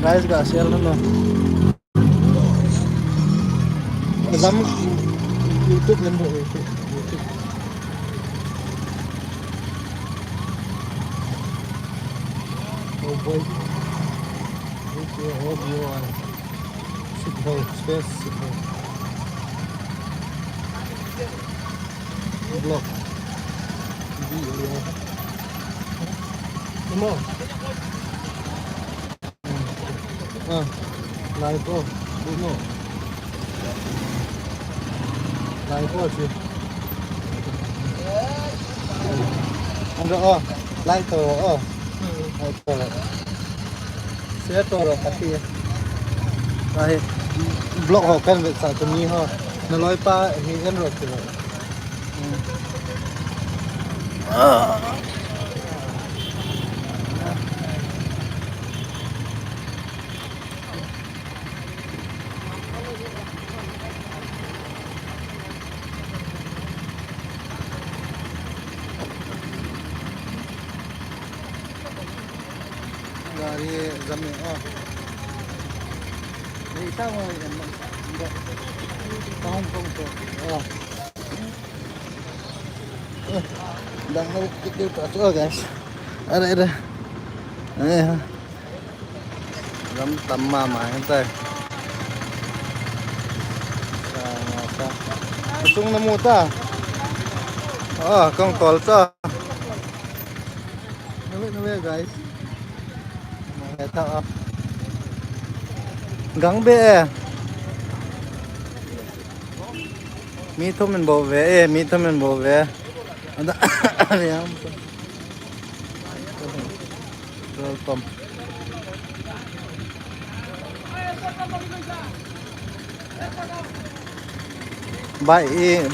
guys gak share no. Dalam YouTube kan YouTube. Oh boy. Okay, oh boy. Sit down, space, sit down. Block. Come on. Live po. Puno. Live po sih. Oh. Live to. Oh. Live to. Saya to rồi tapi ya. Này block họ kan về sa tumi ho. Nó lôi pa hi kan rồi thì. Dari Zamir. Oh. Ini sama yang enggak tahun tu. Oh. Đang nấu cái tiêu cả chỗ guys. Ở đây. Đây ha. Dám tầm mà hiện tại. Sao. Sung nemu ta. Oh, kong tol ta. Nấu guys. Tahu gang be mi thu mình bổ về mi thu mình bổ về ada yang welcome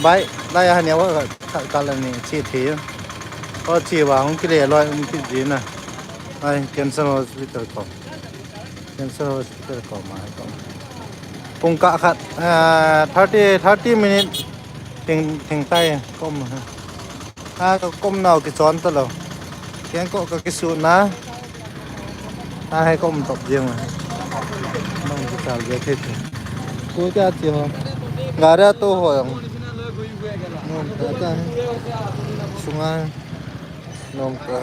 baik đây hanya wa kala ni chi thi o chi wa hong kile loi ki ji na ai cancer hospital ko cancer hospital ko ma ko kung ka khat 30 minute ting tai kom ha ko kom nào cái chón ta lo keng ko ka kisu na ta hay kom top riêng mà mong cái chal ge thế cô cha chi ho ngara to ho yang nom ta sungai nom ka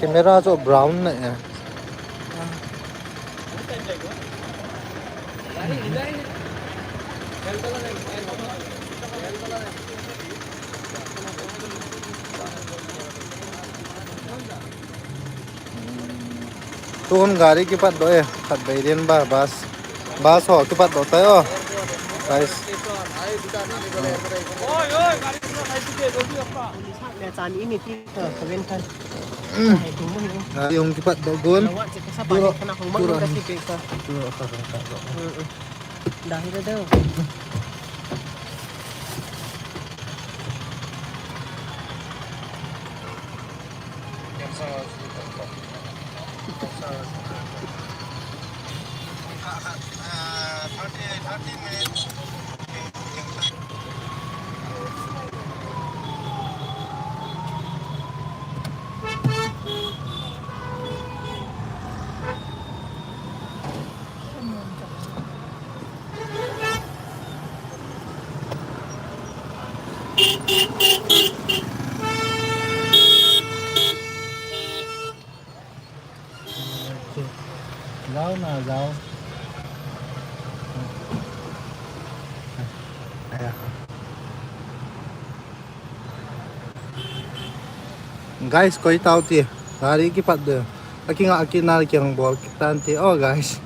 camera जो brown này tuh गाड़ी के पास दोए पास बैरियन बस हो के पास दोता है guys yung kipat dogon puro dahil daw Rau nào rau guys koi tau ti hari ki pat de aki nga aki nar kyang bol kita nanti oh guys